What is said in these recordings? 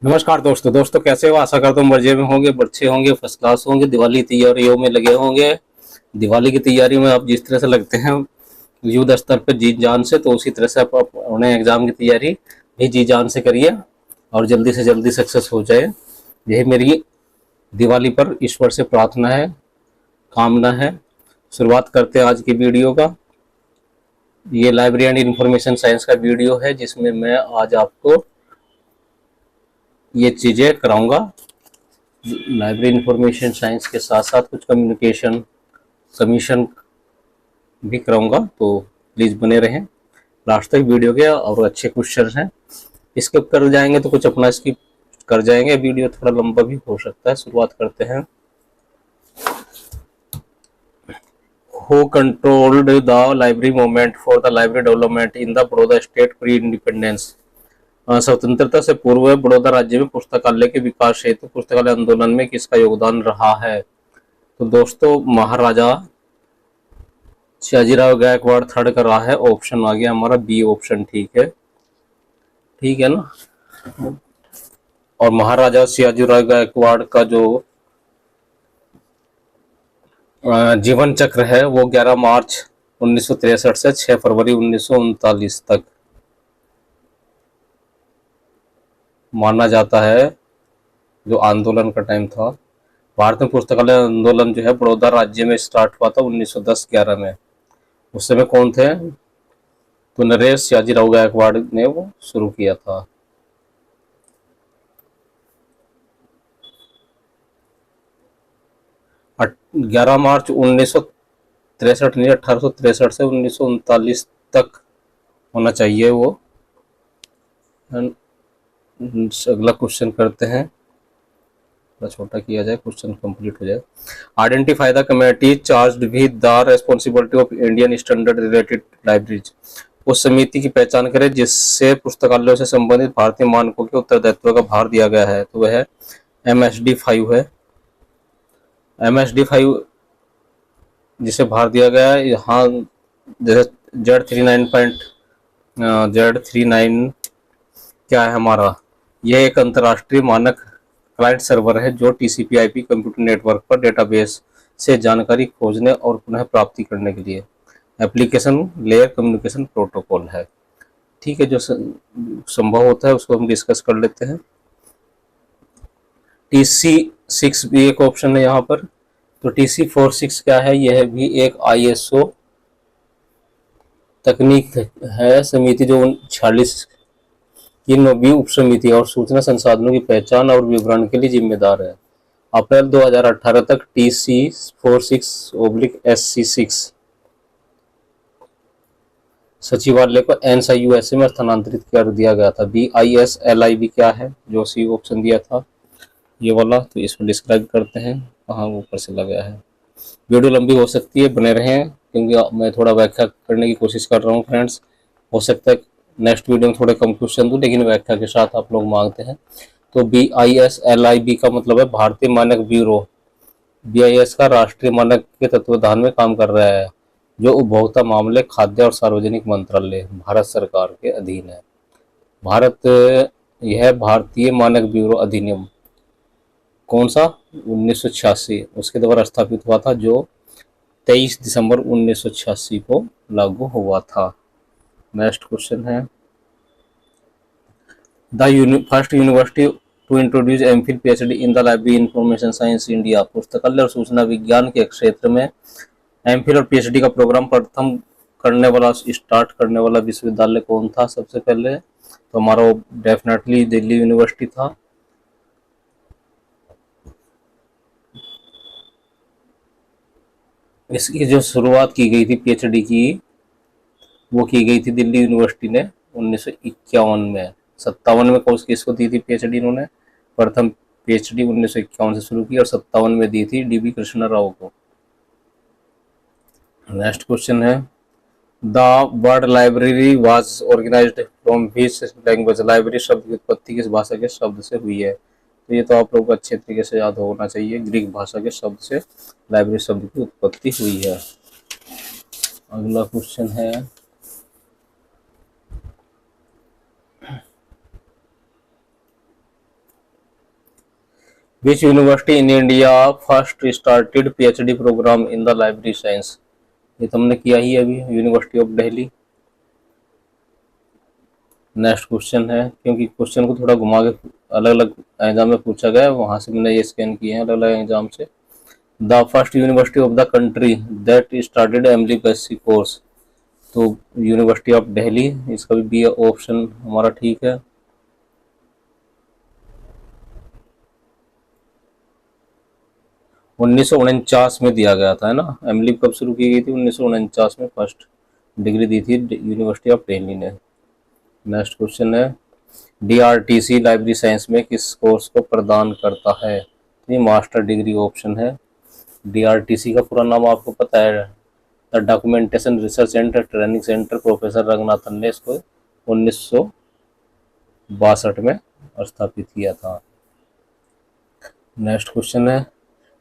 नमस्कार दोस्तों कैसे हो। आशा करता हूँ मजे में होंगे, अच्छे होंगे, फर्स्ट क्लास होंगे। दिवाली तैयारियों में लगे होंगे। दिवाली की तैयारी में आप जिस तरह से लगते हैं युद्ध स्तर पर जी जान से, तो उसी तरह से आप अपने एग्जाम की तैयारी भी जी जान से करिए और जल्दी से जल्दी सक्सेस हो जाए। यही मेरी दिवाली पर ईश्वर से प्रार्थना है, कामना है। शुरुआत करते हैं आज की वीडियो का। ये लाइब्रेरी एंड इंफॉर्मेशन साइंस का वीडियो है जिसमें मैं आज आपको ये चीज़ें कराऊंगा। लाइब्रेरी इंफॉर्मेशन साइंस के साथ साथ कुछ कम्युनिकेशन कमीशन भी कराऊंगा, तो प्लीज़ बने रहें लास्ट तक वीडियो के। और अच्छे क्वेश्चन हैं, स्किप कर जाएंगे तो कुछ अपना स्किप कर जाएंगे, वीडियो थोड़ा लंबा भी हो सकता है। शुरुआत करते हैं। Who controlled the library movement for the library development in the Baroda state pre independence. स्वतंत्रता से पूर्व बड़ौदा राज्य में पुस्तकालय के विकास हेतु पुस्तकालय आंदोलन में किसका योगदान रहा है? तो दोस्तों, महाराजा सयाजीराव गायकवाड़ थर्ड कर रहा है। ऑप्शन आ गया हमारा बी ऑप्शन। ठीक है ना। और महाराजा सयाजीराव गायकवाड़ का जो जीवन चक्र है वो 11 मार्च 1963 से 6 फरवरी 1939 तक माना जाता है, जो आंदोलन का टाइम था। भारत में पुस्तकालय आंदोलन जो है बड़ौदा राज्य में स्टार्ट हुआ था 1910-11 में। उस समय कौन थे? तो नरेश सयाजीराव गायकवाड़ ने वो शुरू किया था। 11 मार्च 1963 नहीं, 1863 से 1939 तक होना चाहिए वो। अगला क्वेश्चन करते हैं, थोड़ा छोटा किया जाए, क्वेश्चन कंप्लीट हो जाए। Identify the committee charged with the responsibility of Indian standard related libraries. उस समिति की पहचान करें जिससे पुस्तकालयों से संबंधित भारतीय मानकों के उत्तरदायित्व का भार दिया गया है। तो वह है MSD5 है। MSD5 जिसे भार दिया गया है यहाँ, जैसे Z39 क्या है हमारा, यह एक अंतर्राष्ट्रीय मानक क्लाइंट सर्वर है जो TCP/IP कंप्यूटर नेटवर्क पर डेटाबेस से जानकारी खोजने और पुनः प्राप्ति करने के लिए एप्लीकेशन लेयर कम्युनिकेशन प्रोटोकॉल है। ठीक है, जो संभव होता है उसको हम डिस्कस कर लेते हैं। TC6 भी एक ऑप्शन है यहाँ पर। तो TC46 क्या है? यह भी एक ISO तकनीक है। समिति जो 46 की 9वीं उप समिति और सूचना संसाधनों की पहचान और विवरण के लिए जिम्मेदार है। अप्रैल 2018 तक TC46/SC6 सचिवालय को NSIUSA में स्थानांतरित कर दिया गया था। BISLIB क्या है? जो सी ऑप्शन दिया था ये वाला। तो इसको डिस्क्राइब करते हैं कहाँ ऊपर से लगा है। वीडियो लंबी हो सकती है, बने रहें क्योंकि मैं थोड़ा व्याख्या करने की कोशिश कर रहा हूँ फ्रेंड्स। हो सकता है नेक्स्ट वीडियो में थोड़े कम क्वेश्चन दूँ, लेकिन व्याख्या के साथ आप लोग मांगते हैं। तो BISLIB का मतलब है भारतीय मानक ब्यूरो। BIS का राष्ट्रीय मानक के तत्वाधान में काम कर रहा है, जो उपभोक्ता मामले, खाद्य और सार्वजनिक मंत्रालय भारत सरकार के अधीन है। यह भारतीय मानक ब्यूरो अधिनियम कौन सा? 1986 उसके द्वारा स्थापित हुआ था, जो 23 दिसंबर 1986 को लागू हुआ था। नेक्स्ट क्वेश्चन है, the first university to introduce MPhil PhD in the library information science India. पुस्तकालय और सूचना विज्ञान के क्षेत्र में MPhil और PhD का प्रोग्राम प्रथम स्टार्ट करने वाला विश्वविद्यालय कौन था सबसे पहले? तो हमारा वो डेफिनेटली दिल्ली यूनिवर्सिटी था। इसकी जो शुरुआत की गई थी PhD की, वो की गई थी दिल्ली यूनिवर्सिटी ने 1951 में। 57 में कोर्स किसको दी थी PhD इन्होंने? प्रथम PhD 1951 से शुरू की और 57 में दी थी DB कृष्णा राव को। नेक्स्ट क्वेश्चन है, the word library was organised from which language. Library शब्द की उत्पत्ति किस भाषा के शब्द से हुई है? तो ये तो आप लोग को अच्छे तरीके से याद होना चाहिए। ग्रीक भाषा के शब्द से लाइब्रेरी शब्द की उत्पत्ति हुई है। अगला क्वेश्चन है, which university in India first started PhD programme in the library science? ये तो हमने किया ही अभी, university of Delhi. Next question है, क्योंकि क्वेश्चन को थोड़ा घुमा के अलग अलग एग्जाम में पूछा गया है, वहां से मैंने ये स्कैन किए हैं अलग अलग एग्जाम से। The first university of the country that started MLBSc course, तो यूनिवर्सिटी ऑफ दिल्ली, इसका भी बी ऑप्शन हमारा ठीक है। उन्नीस में दिया गया था, है ना। एमलिब कब शुरू की गई थी? 1949 में फर्स्ट डिग्री दी थी यूनिवर्सिटी ऑफ दिल्ली ने। नेक्स्ट क्वेश्चन है, DRTC लाइब्रेरी साइंस में किस कोर्स को प्रदान करता है? ये मास्टर डिग्री ऑप्शन है। DRTC का पूरा नाम आपको पता है, the documentation research and training centre. Professor Ranganathan ने इसको 1962 में स्थापित किया था। नेक्स्ट क्वेश्चन है,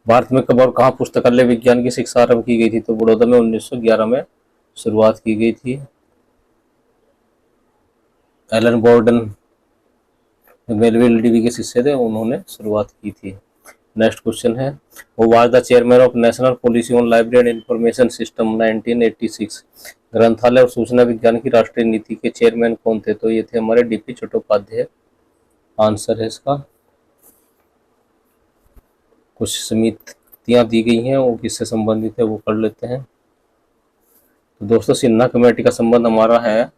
भारत में कब और कहाँ पुस्तकालय विज्ञान की शिक्षा आरंभ की गई थी? तो बड़ौदा में 1911 में शुरुआत की गई थी। एलन बोर्डन मेलविल डीवी के शिष्य थे, उन्होंने शुरुआत की थी। नेक्स्ट क्वेश्चन है, वो was the chairman of national policy on library and information system 1986। ग्रंथालय और सूचना विज्ञान की राष्ट्रीय नीति के चेयरमैन कौन थे? तो ये थे हमारे DP चट्टोपाध्याय। आंसर है इसका। कुछ समितियां दी गई हैं, वो किससे संबंधित है वो कर लेते हैं। तो दोस्तों, सिन्हा कमेटी का संबंध हमारा है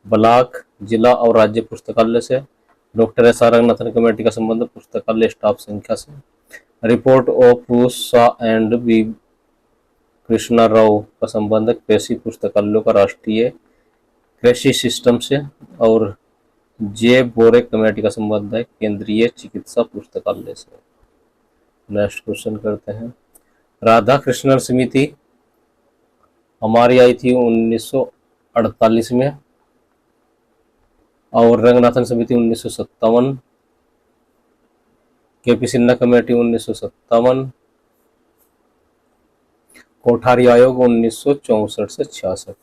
ब्लॉक, जिला और राज्य पुस्तकालय से। डॉक्टर SR रंगनाथन कमेटी का संबंध पुस्तकालय स्टाफ संख्या से। रिपोर्ट ऑफ रूसा एंड बी कृष्णा राव का संबंध कृषि पुस्तकालयों का राष्ट्रीय कृषि सिस्टम से। और जे बोरे कमेटी का संबंध है केंद्रीय चिकित्सा पुस्तकालय से। नेक्स्ट क्वेश्चन करते हैं, राधा कृष्णन समिति हमारी आई थी 1948 में, और रंगनाथन समिति 1957, KP सिन्हा कमेटी 1957, कोठारी आयोग 1964 से 66।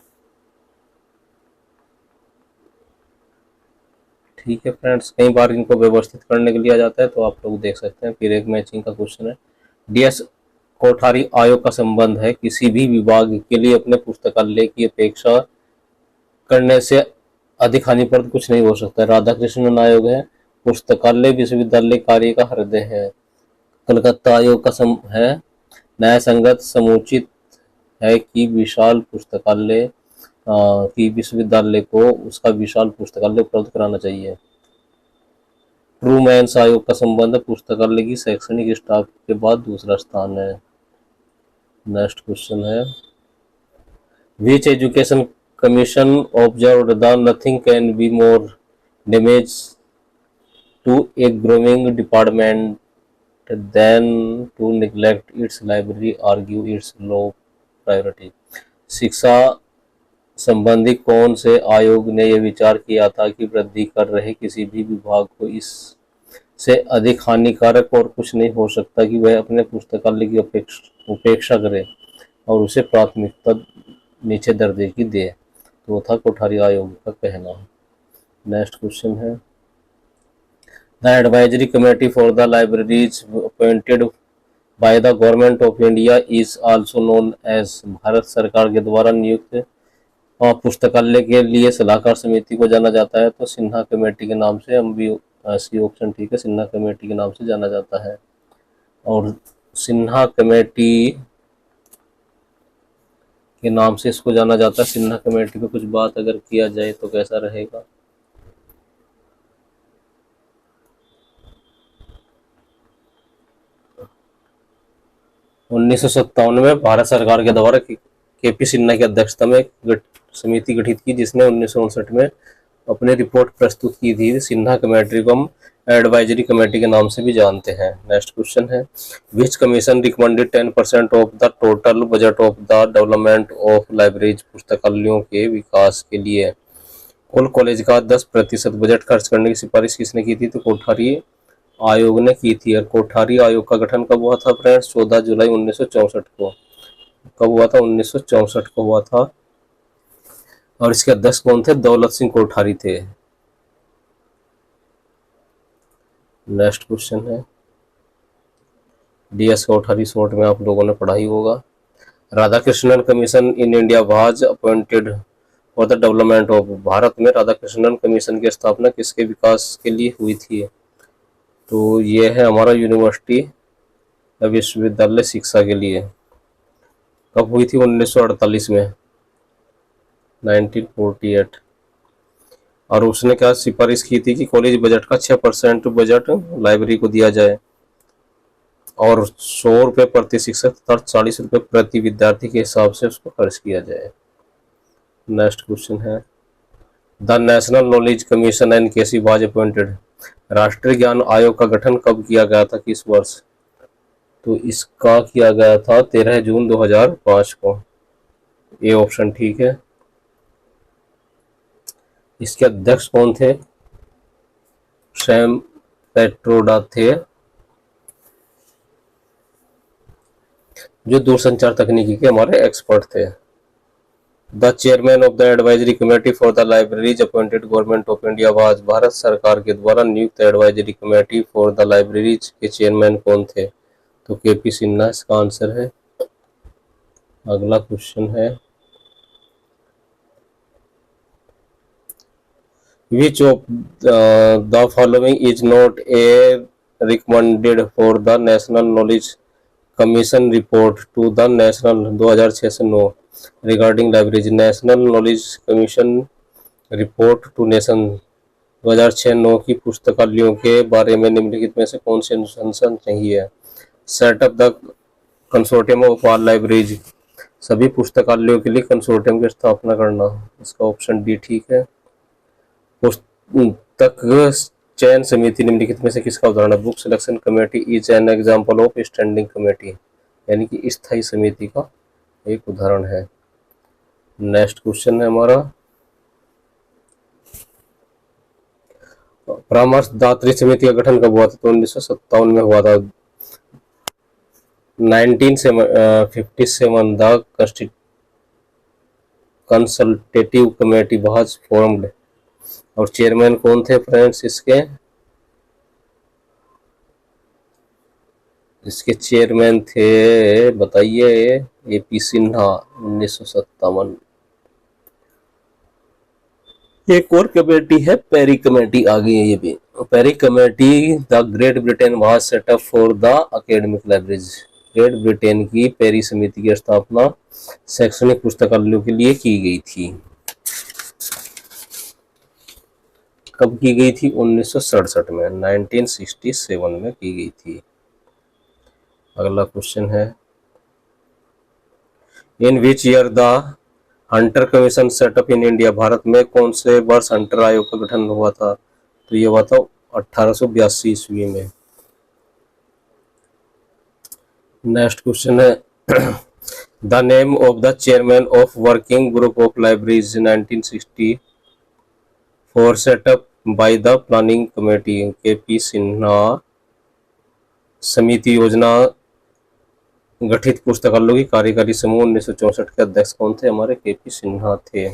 ठीक है फ्रेंड्स, कई बार इनको व्यवस्थित करने के लिए आ जाता है, तो आप लोग देख सकते हैं। फिर एक मैचिंग का क्वेश्चन है, DS कोठारी आयोग का संबंध है किसी भी विभाग के लिए अपने पुस्तकालय की अपेक्षा करने से अधिक हानिप्रद कुछ नहीं हो सकता। राधाकृष्णन आयोग है, पुस्तकालय विश्वविद्यालय कार्य का हृदय है। कलकत्ता आयोग का है, न्याय संगत समुचित है कि विशाल पुस्तकालय की विश्वविद्यालय को उसका विशाल पुस्तकालय उपलब्ध कराना चाहिए। ट्रूमैन्स आयोग का संबंध पुस्तकालय की शैक्षणिक स्टाफ के बाद दूसरा स्थान है। नेक्स्ट क्वेश्चन है, which education commission observed the nothing can be more damage to a growing department than to neglect its library argue its low priority. शिक्षा संबंधी कौन से आयोग ने यह विचार किया था कि वृद्धि कर रहे किसी भी विभाग को इस से अधिक हानिकारक और कुछ नहीं हो सकता कि वह अपने पुस्तकालय की उपेक्षा करे और उसे प्राथमिकता नीचे दर्जे की दे? तो वो था कोठारी आयोग का कहना। नेक्स्ट क्वेश्चन है, the advisory committee for the libraries appointed by the government of India is also known as. Bharat सरकार के द्वारा नियुक्त पुस्तकालय के लिए सलाहकार समिति को जाना जाता है तो सिन्हा कमेटी के नाम से, हम भी सी ऑप्शन ठीक है, सिन्हा कमेटी के नाम से जाना जाता है। और सिन्हा कमेटी के नाम से इसको जाना जाता है। सिन्हा कमेटी पे कुछ बात अगर किया जाए तो कैसा रहेगा? उन्नीस में भारत सरकार के द्वारा KP सिन्हा की अध्यक्षता में एक समिति गठित की जिसने 1959 में अपनी रिपोर्ट प्रस्तुत की थी। सिन्हा कमेटी को हम एडवाइजरी कमेटी के नाम से भी जानते हैं। नेक्स्ट क्वेश्चन है, which commission recommended 10% of the total budget of the development of libraries. पुस्तकालयों के विकास के लिए कुल कॉलेज का 10% बजट खर्च करने की सिफारिश किसने की थी? तो कोठारी आयोग ने की थी। और कोठारी आयोग का गठन कब हुआ था फ्रेंड्स? 14 जुलाई 1964 को। कब हुआ था? 1964 को हुआ था। और इसके अध्यक्ष कौन थे? दौलत सिंह कोठारी थे। नेक्स्ट क्वेश्चन है, DS कोठारी शॉर्ट में आप लोगों ने पढ़ा ही होगा। Radhakrishnan commission in India was appointed for the development of, Bharat में राधाकृष्णन कमीशन की स्थापना किसके विकास के लिए हुई थी? तो ये है हमारा यूनिवर्सिटी या विश्वविद्यालय शिक्षा के लिए। कब हुई थी? 1948 में, 1948। और उसने क्या सिफारिश की थी कि कॉलेज बजट का 6% बजट लाइब्रेरी को दिया जाए और 100 रुपये प्रति शिक्षक तथा 40 रुपये प्रति विद्यार्थी के हिसाब से उसको खर्च किया जाए। नेक्स्ट क्वेश्चन है, the national knowledge commission N K C was appointed, राष्ट्रीय ज्ञान आयोग का गठन कब किया गया था, किस वर्ष? तो इसका किया गया था 13 जून 2005 को। ये ऑप्शन ठीक है। इसके अध्यक्ष कौन थे? सैम पेट्रोडा थे, जो दूरसंचार तकनीकी के हमारे एक्सपर्ट थे। The chairman of the advisory committee for the libraries appointed government of India was, Bharat सरकार के द्वारा नियुक्त advisory committee for the libraries के चेयरमैन कौन थे? तो केपी सिन्हा इसका आंसर है। अगला क्वेश्चन है, which of the following is not a recommended for the national knowledge commission report to the national 2006 से 9 regarding libraries, national knowledge commission report to nation 2006-9 की पुस्तकालयों के बारे में निम्नलिखित में से कौन सी अनुशंसा चाहिए? Setup the consortium of all libraries, सभी पुस्तकालयों के लिए कंसोर्टियम की स्थापना करना। इसका ऑप्शन डी ठीक है। पुस्तक चयन समिति निम्नलिखित में से किसका उदाहरण है? Book selection committee is an example of standing committee, यानी कि स्थायी समिति का एक उदाहरण है। नेक्स्ट क्वेश्चन है हमारा, परामर्शदात्री समिति का गठन कब हुआ था? तो 1957 में हुआ था। 1957 the consultative committee was formed, और चेयरमैन कौन थे फ्रेंड्स इसके? इसके चेयरमैन थे, बताइए, एपी सिन्हा, 1957। एक और कमेटी है, पेरी कमेटी आ गई है ये भी। Perry committee the Great Britain was set up for the academic libraries, Great Britain की पेरी समिति की स्थापना शैक्षणिक पुस्तकालयों के लिए की गई थी। कब की गई थी? 1967 में, 1967 में की गई थी। अगला क्वेश्चन है, in which year the Hunter commission set up in India, Bharat में कौन से वर्ष हंटर आयोग का गठन हुआ था? तो ये हुआ था 1882 ईस्वी में। नेक्स्ट क्वेश्चन है, the name of the chairman of working group of libraries 1964 setup by the planning committee, KP Sinha. समिति योजना गठित पुस्तकालयों की कार्यकारी समूह 1964 के अध्यक्ष कौन थे? हमारे केपी सिन्हा थे।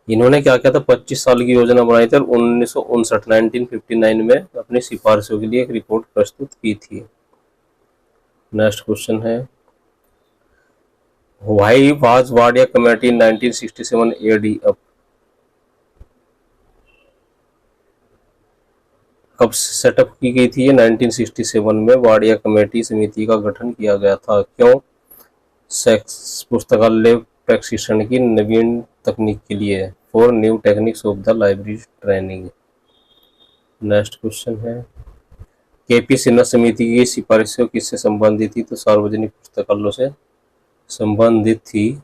इन्होंने क्या किया था? 25 साल की योजना बनाई थी और 1959 में अपनी सिफारिशों के लिए एक रिपोर्ट प्रस्तुत की थी। नेक्स्ट क्वेश्चन है, why was Wadia committee 1967 A D up, कब सेटअप की गई थी? ये 1967 में वाडिया कमेटी समिति का गठन किया गया था। क्यों? पुस्तकालय प्रशिक्षण की नवीन तकनीक के लिए, for new techniques of the library training. Next question है, केपी सिन्हा समिति की सिफारिशें किससे संबंधित थी? तो सार्वजनिक पुस्तकालयों से संबंधित थी।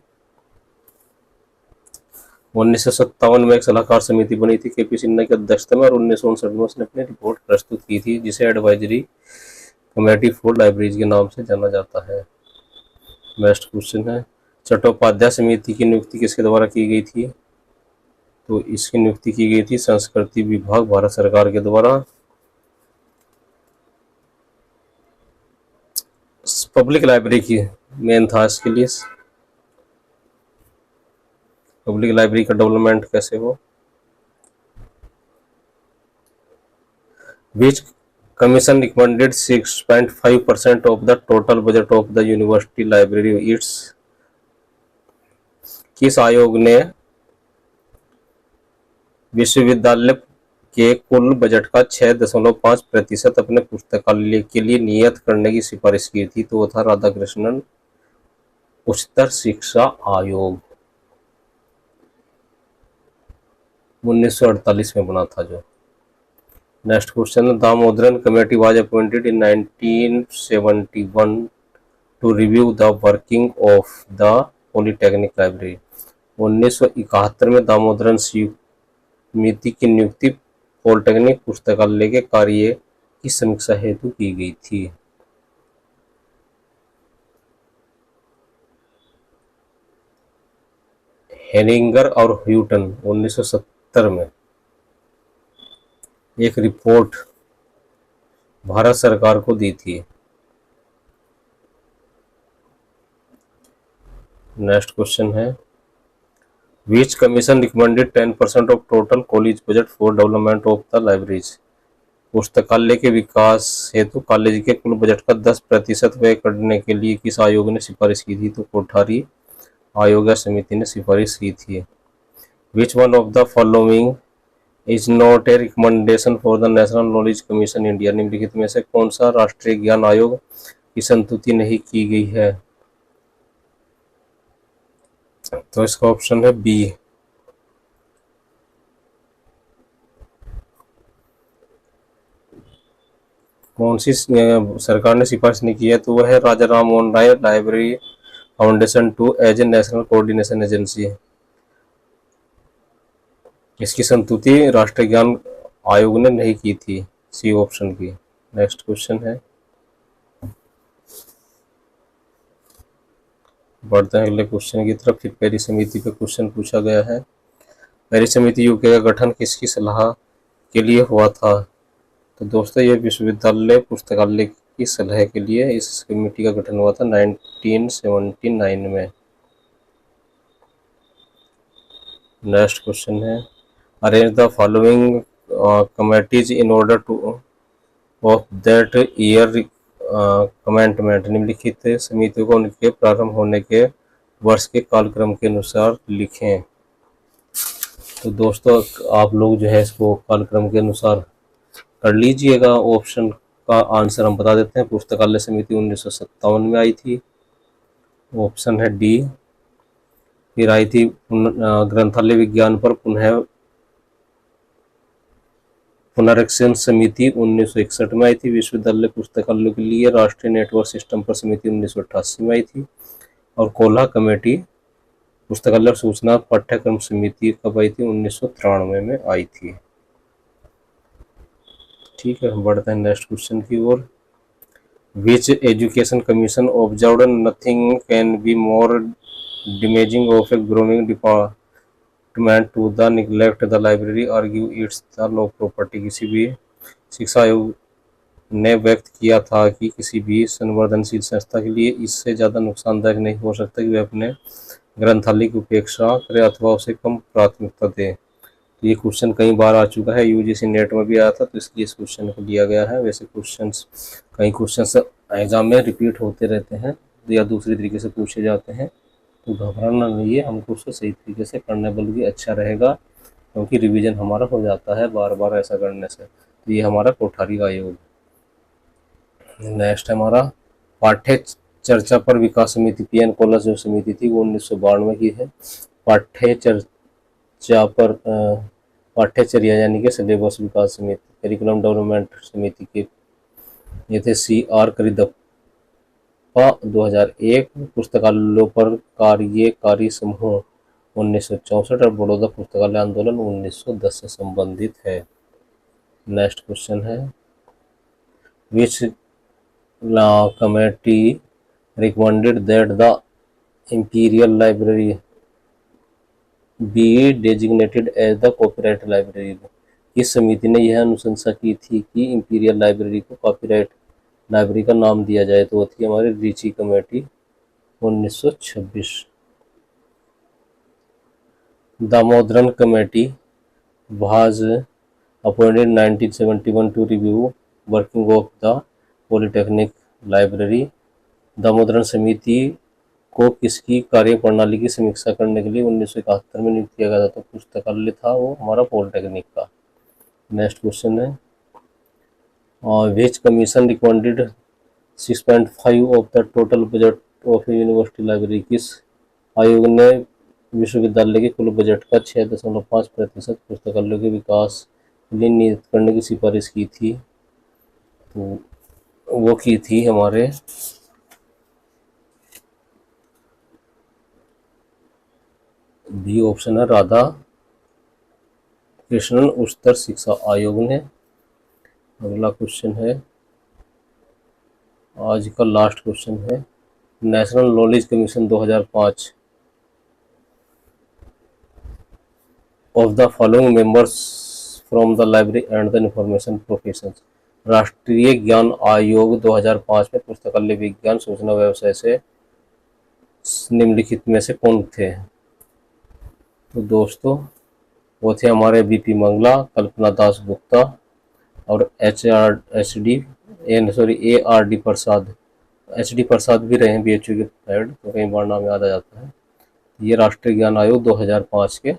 1957 में एक सलाहकार समिति बनी थी केपी सिन्हा की अध्यक्षता में, और 1959 में उसने अपनी रिपोर्ट प्रस्तुत की थी, जिसे एडवाइजरी कमेटी फॉर लाइब्रेरीज के नाम से जाना जाता है। नेक्स्ट क्वेश्चन है, चट्टोपाध्याय समिति की नियुक्ति किसके द्वारा की गई थी? तो इसकी नियुक्ति की गई थी संस्कृति विभाग, भारत सरकार के द्वारा। पब्लिक लाइब्रेरी की मेन था इसके लिए। पब्लिक लाइब्रेरी का डेवलपमेंट कैसे हो। Which commission recommended 6.5% of the total budget of the university library its. किस आयोग ने विश्वविद्यालय के कुल बजट का 6.5% अपने पुस्तकालय के लिए नियत करने की सिफारिश की थी, तो वो था राधाकृष्णन उच्चतर शिक्षा आयोग। 1948 में बना था जो। Next question, Damodaran committee was appointed in 1971 to review the working of the polytechnic library. 1971 में दामोदरन समिति की नियुक्ति पॉलिटेक्निक पुस्तकालय के कार्य की समीक्षा हेतु की गई थी। हेरिंगर और ह्यूटन 1970 में एक रिपोर्ट भारत सरकार को दी थी। नेक्स्ट क्वेश्चन है, which commission recommended 10% of total college budget for development of the libraries. पुस्तकालय के विकास हेतु कॉलेज के कुल बजट का 10% व्यय करने के लिए किस आयोग ने सिफारिश की थी, तो कोठारी आयोग या समिति ने सिफारिश की थी। Which one of the following is not a recommendation for the national knowledge commission India. निम्नलिखित में से कौन सा राष्ट्रीय ज्ञान आयोग की संस्तुति नहीं की गई है, तो इसका ऑप्शन है बी। कौन सी सरकार ने सिफारिश नहीं की है, तो वह है Raja Ram Mohan Roy library foundation to as a national coordination agency. इसकी संस्तुति राष्ट्रीय ज्ञान आयोग ने नहीं की थी, सी ऑप्शन की। नेक्स्ट क्वेश्चन है, बढ़ते हैं अगले क्वेश्चन की तरफ। फिर पेरिस समिति पे क्वेश्चन पूछा गया है। पेरिस समिति यूके का गठन किसकी सलाह के लिए हुआ था, तो दोस्तों ये विश्वविद्यालय पुस्तकालय की सलाह के लिए इस कमेटी का गठन हुआ था 1979 में। नेक्स्ट क्वेश्चन है, arrange the following committees in order to of that year commencement. निम्नलिखित समितियों को उनके प्रारंभ होने के वर्ष के कालक्रम के अनुसार लिखें। तो दोस्तों आप लोग जो है इसको कालक्रम के अनुसार कर लीजिएगा। ऑप्शन का आंसर हम बता देते हैं। पुस्तकालय समिति 1957 में आई थी, ऑप्शन है डी। फिर आई थी ग्रंथालय विज्ञान पर पुनरीक्षण समिति 1961 में आई थी। विश्वविद्यालय पुस्तकालयों के लिए राष्ट्रीय नेटवर्क सिस्टम पर समिति 1988 में आई थी। और कोल्हा कमेटी पुस्तकालय सूचना पाठ्यक्रम समिति कब आई थी, 1993 में आई थी। ठीक है, हम बढ़ते हैं नेक्स्ट क्वेश्चन की ओर। Which education commission observed nothing can be more damaging of a growing department to the neglect the library argue its the law property. किसी भी शिक्षा आयोग ने व्यक्त किया था कि किसी भी संवर्धनशील संस्था के लिए इससे ज़्यादा नुकसानदायक नहीं हो सकता कि वह अपने ग्रंथालय की उपेक्षा करे अथवा उसे कम प्राथमिकता दे। ये क्वेश्चन कई बार आ चुका है, यूजीसी नेट में भी आया था, तो इसलिए इस क्वेश्चन को लिया गया है। वैसे कई क्वेश्चंस एग्जाम में रिपीट होते रहते हैं या दूसरी तरीके से पूछे जाते हैं, तो घबराना नहीं है, हमको उसको सही तरीके से करने बल्कि अच्छा रहेगा, क्योंकि रिवीजन हमारा हो जाता है बार बार ऐसा करने से। तो ये हमारा कोठारी आयोग। नेक्स्ट हमारा पाठ्य चर्चा पर विकास समिति पीएन कोलस जो समिति थी वो 1992 की है। पाठ्य चर्चा पर पाठ्यचर्या यानी कि सिलेबस विकास समिति करिकुलम डेवलपमेंट समिति के ये थे CR करिदप्पा 2001। पुस्तकालयों पर कार्यकारी समूह 1964 और बड़ौदा पुस्तकालय आंदोलन 1910 से संबंधित है। नेक्स्ट क्वेश्चन है, which committee recommended that the imperial library be designated as the copyright library. इस समिति ने यह अनुशंसा की थी कि इंपीरियल लाइब्रेरी को कॉपीराइट लाइब्रेरी का नाम दिया जाए, तो वो थी हमारी Richey committee 1926। Damodaran committee was appointed 1971 to review working of the Polytechnic Library। Damodaran समिति को किसकी कार्यप्रणाली की समीक्षा करने के लिए 1971 में नियुक्त किया गया था? तो पुस्तकालय था वो हमारा पॉलिटेक्निक का। नेक्स्ट क्वेश्चन है which commission recommended 6.5 of the total budget of university library? किस आयोग ने विश्वविद्यालय के कुल बजट का 6.5% पुस्तकालयों के विकास के लिए नियुक्त करने की सिफारिश की थी? तो वो की थी हमारे बी ऑप्शन है राधा कृष्णन उच्चतर शिक्षा आयोग ने। अगला क्वेश्चन है आज का लास्ट क्वेश्चन है national knowledge commission 2005 of the following members from the library and the information profession. राष्ट्रीय ज्ञान आयोग 2005 में पुस्तकालय विज्ञान सूचना व्यवसाय से निम्नलिखित में से कौन थे? तो दोस्तों वो थे हमारे बीपी मंगला, कल्पना दास गुप्ता और ARD प्रसाद। HD प्रसाद भी रहे हैं BHU के हेड, तो कई बार नाम याद आ जाता है। ये राष्ट्रीय ज्ञान आयोग 2005 के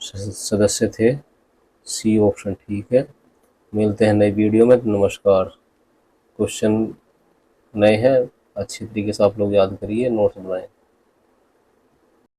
सदस्य थे। सी ऑप्शन ठीक है। मिलते हैं नई वीडियो में। नमस्कार। क्वेश्चन नए हैं, अच्छी तरीके से आप लोग याद करिए, नोट्स बनाएं।